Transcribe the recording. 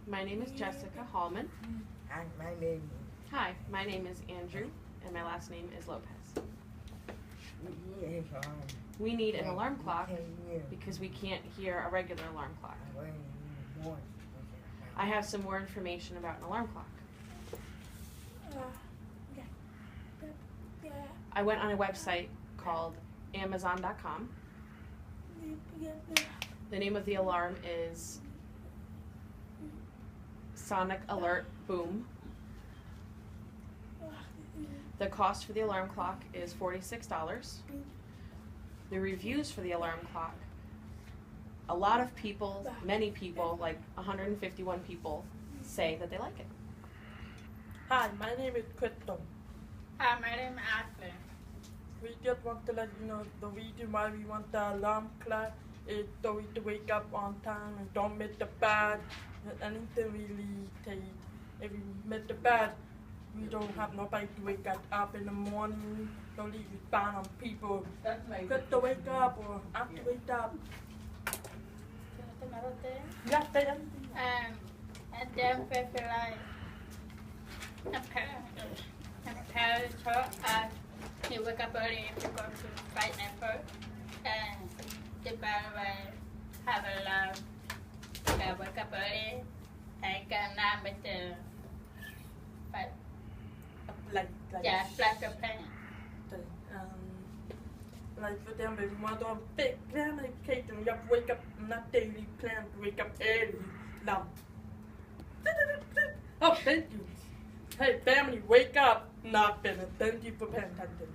My name is Jessica Hallman. And my name Hi, my name is Andrew, and my last name is Lopez. is We need an alarm clock 10 years. because we can't hear a regular alarm clock. I have some more information about an alarm clock. I went on a website called Amazon.com. The name of the alarm is Sonic Alert Boom. The cost for the alarm clock is $46. The reviews for the alarm clock, a lot of people, many people, like 151 people, say that they like it. Hi, my name is Crystal. Hi, my name is Ashley. We just want to let you know the reason why we want the alarm clock is so we to wake up on time and don't miss the bed. Anything really take. If we miss the bed, we don't have nobody to wake us up in the morning. Don't leave it down on people. Get to wake up or have to wake up. Yeah, say that. And then we feel like a parent told you wake up early to go to fight first, and the parent will have a love. Wake up early and get nap with the fight. Like, Flash of pain. Like for them, if you want to have a big family cake, then you have to wake up, not daily plan to wake up early. Now, oh, thank you. Hey, family, wake up. Not finished. Thank you for paying attention.